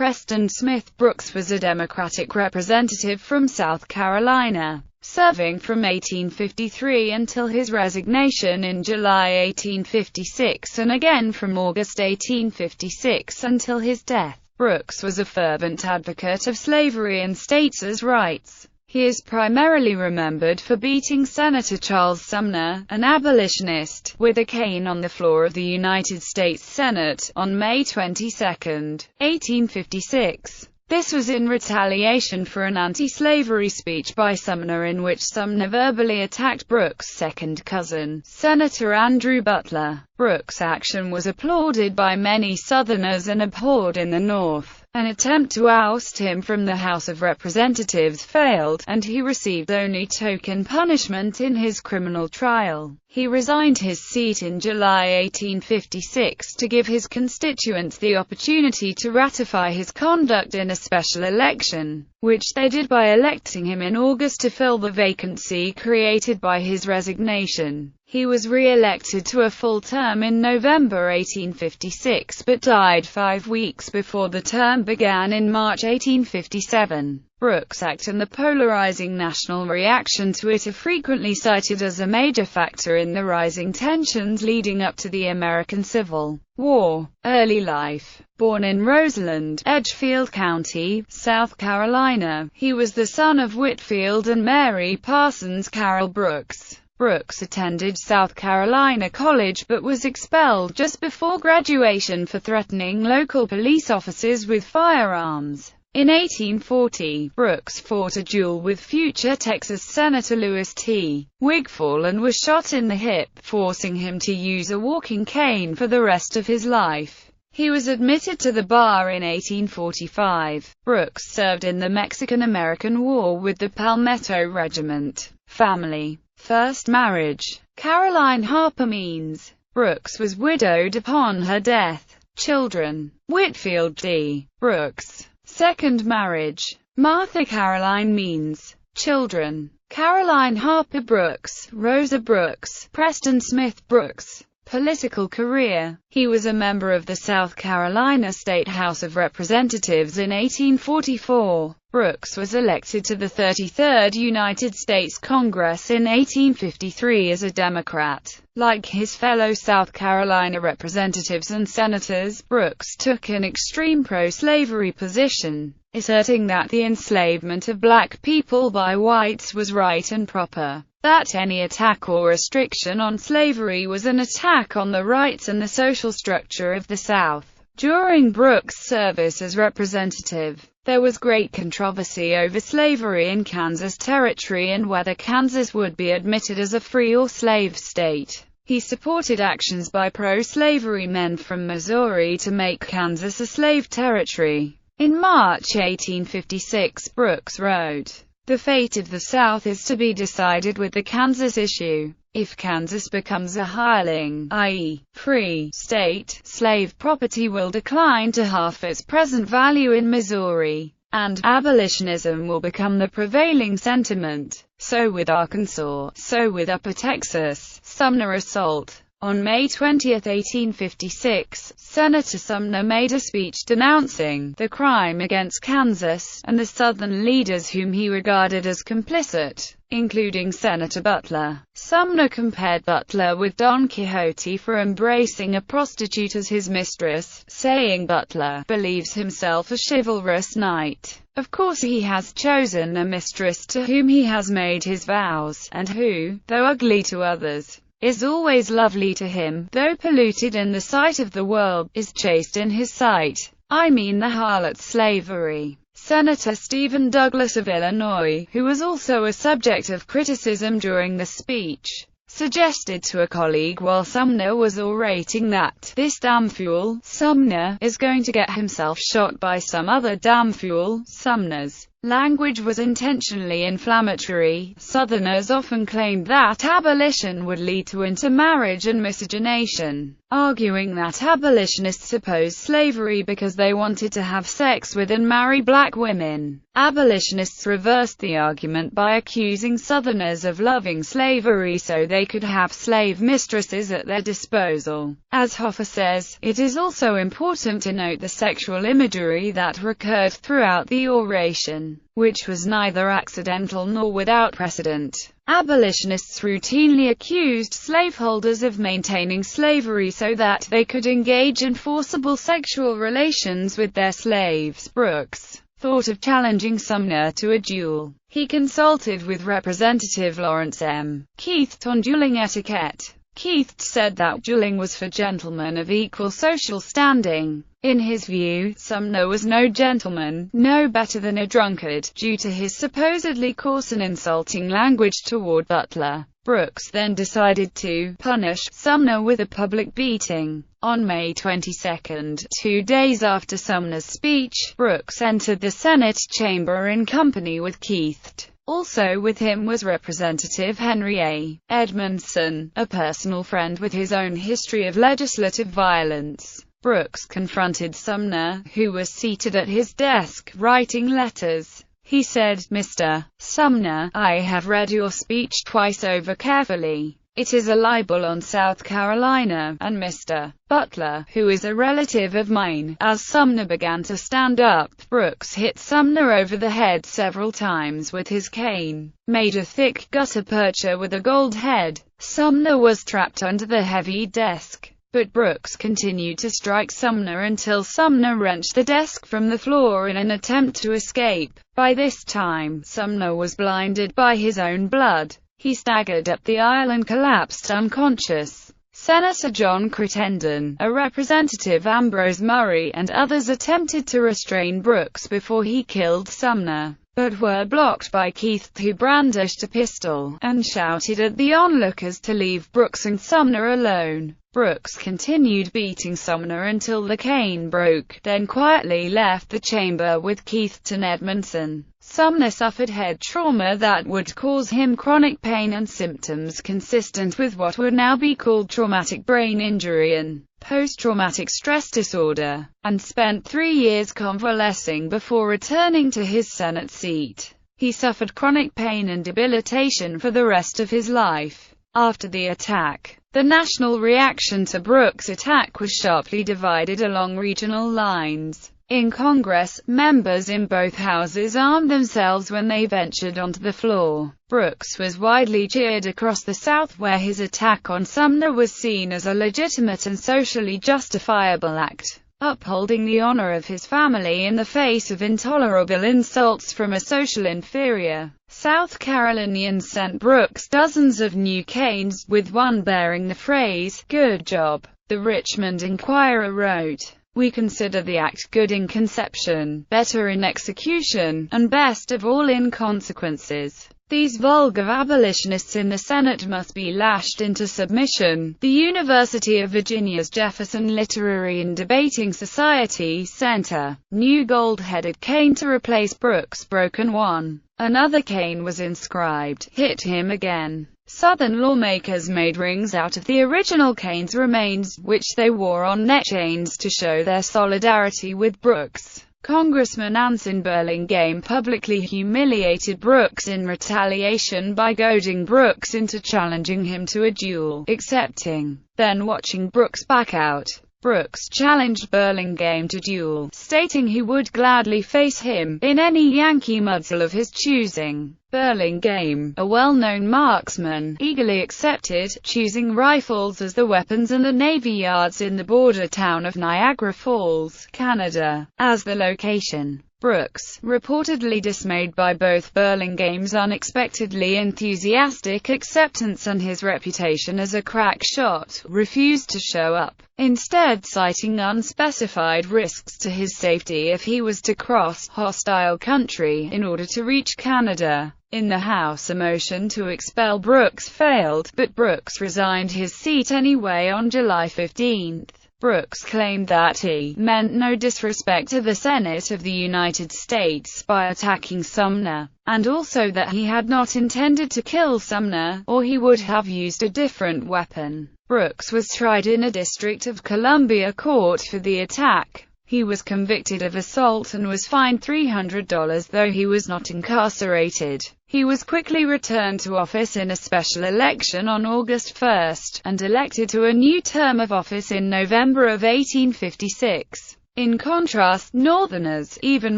Preston Brooks was a Democratic representative from South Carolina, serving from 1853 until his resignation in July 1856 and again from August 1856 until his death. Brooks was a fervent advocate of slavery and states' rights. He is primarily remembered for beating Senator Charles Sumner, an abolitionist, with a cane on the floor of the United States Senate, on May 22, 1856. This was in retaliation for an anti-slavery speech by Sumner in which Sumner verbally attacked Brooks' second cousin, Senator Andrew Butler. Brooks' action was applauded by many Southerners and abhorred in the North. An attempt to oust him from the House of Representatives failed, and he received only token punishment in his criminal trial. He resigned his seat in July 1856 to give his constituents the opportunity to ratify his conduct in a special election, which they did by electing him in August to fill the vacancy created by his resignation. He was re-elected to a full term in November 1856 but died 5 weeks before the term began in March 1857. Brooks' act and the polarizing national reaction to it are frequently cited as a major factor in the rising tensions leading up to the American Civil War. Early life. Born in Roseland, Edgefield County, South Carolina, he was the son of Whitfield and Mary Parsons Carroll Brooks. Brooks attended South Carolina College but was expelled just before graduation for threatening local police officers with firearms. In 1840, Brooks fought a duel with future Texas Senator Louis T. Wigfall and was shot in the hip, forcing him to use a walking cane for the rest of his life. He was admitted to the bar in 1845. Brooks served in the Mexican-American War with the Palmetto Regiment. Family. First marriage. Caroline Harper Means. Brooks was widowed upon her death. Children. Whitfield D. Brooks. Second marriage. Martha Caroline Means. Children. Caroline Harper Brooks, Rosa Brooks, Preston Brooks. Political career. He was a member of the South Carolina State House of Representatives in 1844. Brooks was elected to the 33rd United States Congress in 1853 as a Democrat. Like his fellow South Carolina representatives and senators, Brooks took an extreme pro-slavery position, asserting that the enslavement of black people by whites was right and proper, that any attack or restriction on slavery was an attack on the rights and the social structure of the South. During Brooks' service as representative, there was great controversy over slavery in Kansas Territory and whether Kansas would be admitted as a free or slave state. He supported actions by pro-slavery men from Missouri to make Kansas a slave territory. In March 1856, Brooks wrote, "The fate of the South is to be decided with the Kansas issue. If Kansas becomes a hireling, i.e., free state, slave property will decline to half its present value in Missouri, and abolitionism will become the prevailing sentiment. So with Arkansas, so with Upper Texas." Sumner assault. On May 20, 1856, Senator Sumner made a speech denouncing the crime against Kansas, and the Southern leaders whom he regarded as complicit, including Senator Butler. Sumner compared Butler with Don Quixote for embracing a prostitute as his mistress, saying Butler believes himself a chivalrous knight. Of course he has chosen a mistress to whom he has made his vows, and who, though ugly to others, is always lovely to him, though polluted in the sight of the world, is chaste in his sight. I mean the harlot slavery. Senator Stephen Douglas of Illinois, who was also a subject of criticism during the speech, suggested to a colleague while Sumner was orating that, "This damn fool, Sumner, is going to get himself shot by some other damn fool." Sumner's language was intentionally inflammatory. Southerners often claimed that abolition would lead to intermarriage and miscegenation, arguing that abolitionists opposed slavery because they wanted to have sex with and marry black women. Abolitionists reversed the argument by accusing Southerners of loving slavery so they could have slave mistresses at their disposal. As Hoffa says, it is also important to note the sexual imagery that recurred throughout the oration, which was neither accidental nor without precedent. Abolitionists routinely accused slaveholders of maintaining slavery so that they could engage in forcible sexual relations with their slaves. Brooks thought of challenging Sumner to a duel. He consulted with Representative Lawrence M. Keith on dueling etiquette. Keith said that dueling was for gentlemen of equal social standing. In his view, Sumner was no gentleman, no better than a drunkard, due to his supposedly coarse and insulting language toward Butler. Brooks then decided to punish Sumner with a public beating. On May 22, 2 days after Sumner's speech, Brooks entered the Senate chamber in company with Keith. Also with him was Representative Henry A. Edmondson, a personal friend with his own history of legislative violence. Brooks confronted Sumner, who was seated at his desk, writing letters. He said, "Mr. Sumner, I have read your speech twice over carefully. It is a libel on South Carolina, and Mr. Butler, who is a relative of mine." As Sumner began to stand up, Brooks hit Sumner over the head several times with his cane, made a thick gutta-percha with a gold head. Sumner was trapped under the heavy desk, but Brooks continued to strike Sumner until Sumner wrenched the desk from the floor in an attempt to escape. By this time, Sumner was blinded by his own blood. He staggered up the aisle and collapsed unconscious. Senator John Crittenden, a Representative Ambrose Murray, and others attempted to restrain Brooks before he killed Sumner, but were blocked by Keith, who brandished a pistol and shouted at the onlookers to leave Brooks and Sumner alone. Brooks continued beating Sumner until the cane broke, then quietly left the chamber with Keith and Edmondson. Sumner suffered head trauma that would cause him chronic pain and symptoms consistent with what would now be called traumatic brain injury and post-traumatic stress disorder, and spent 3 years convalescing before returning to his Senate seat. He suffered chronic pain and debilitation for the rest of his life. After the attack, the national reaction to Brooks' attack was sharply divided along regional lines. In Congress, members in both houses armed themselves when they ventured onto the floor. Brooks was widely cheered across the South, where his attack on Sumner was seen as a legitimate and socially justifiable act, upholding the honor of his family in the face of intolerable insults from a social inferior. South Carolinians sent Brooks dozens of new canes, with one bearing the phrase, "Good job." The Richmond Enquirer wrote, "We consider the act good in conception, better in execution, and best of all in consequences. These vulgar abolitionists in the Senate must be lashed into submission." The University of Virginia's Jefferson Literary and Debating Society sent a new gold-headed cane to replace Brooks' broken one. Another cane was inscribed, "Hit him again." Southern lawmakers made rings out of the original cane's remains, which they wore on neck chains to show their solidarity with Brooks. Congressman Anson Burlingame publicly humiliated Brooks in retaliation by goading Brooks into challenging him to a duel, accepting, then watching Brooks back out. Brooks challenged Burlingame to duel, stating he would gladly face him in any Yankee muzzle of his choosing. Burlingame, a well-known marksman, eagerly accepted, choosing rifles as the weapons and the Navy Yards in the border town of Niagara Falls, Canada, as the location. Brooks, reportedly dismayed by both Burlingame's unexpectedly enthusiastic acceptance and his reputation as a crack shot, refused to show up, instead citing unspecified risks to his safety if he was to cross hostile country in order to reach Canada. In the House, a motion to expel Brooks failed, but Brooks resigned his seat anyway on July 15. Brooks claimed that he meant no disrespect to the Senate of the United States by attacking Sumner, and also that he had not intended to kill Sumner, or he would have used a different weapon. Brooks was tried in a District of Columbia court for the attack. He was convicted of assault and was fined $300, though he was not incarcerated. He was quickly returned to office in a special election on August 1, and elected to a new term of office in November of 1856. In contrast, Northerners, even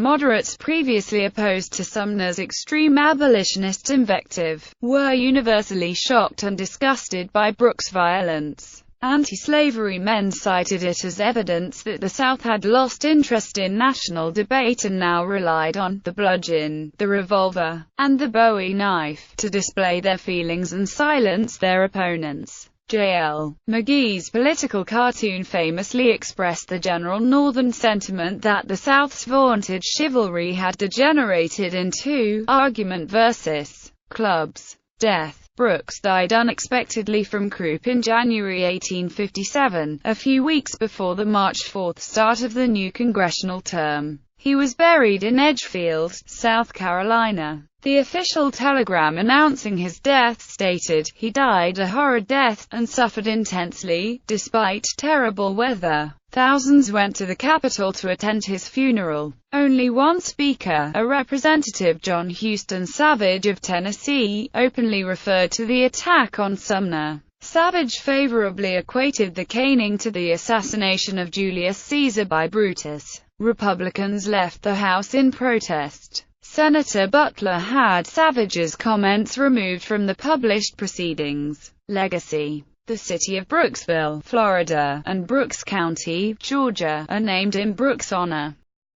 moderates previously opposed to Sumner's extreme abolitionist invective, were universally shocked and disgusted by Brooks' violence. Anti-slavery men cited it as evidence that the South had lost interest in national debate and now relied on the bludgeon, the revolver, and the Bowie knife to display their feelings and silence their opponents. J.L. McGee's political cartoon famously expressed the general Northern sentiment that the South's vaunted chivalry had degenerated into argument versus clubs. Death. Brooks died unexpectedly from croup in January 1857, a few weeks before the March 4 start of the new congressional term. He was buried in Edgefield, South Carolina. The official telegram announcing his death stated, "He died a horrid death, and suffered intensely, despite terrible weather." Thousands went to the Capitol to attend his funeral. Only one speaker, a Representative John Houston Savage of Tennessee, openly referred to the attack on Sumner. Savage favorably equated the caning to the assassination of Julius Caesar by Brutus. Republicans left the House in protest. Senator Butler had Savage's comments removed from the published proceedings. Legacy. The city of Brooksville, Florida, and Brooks County, Georgia, are named in Brooks' honor.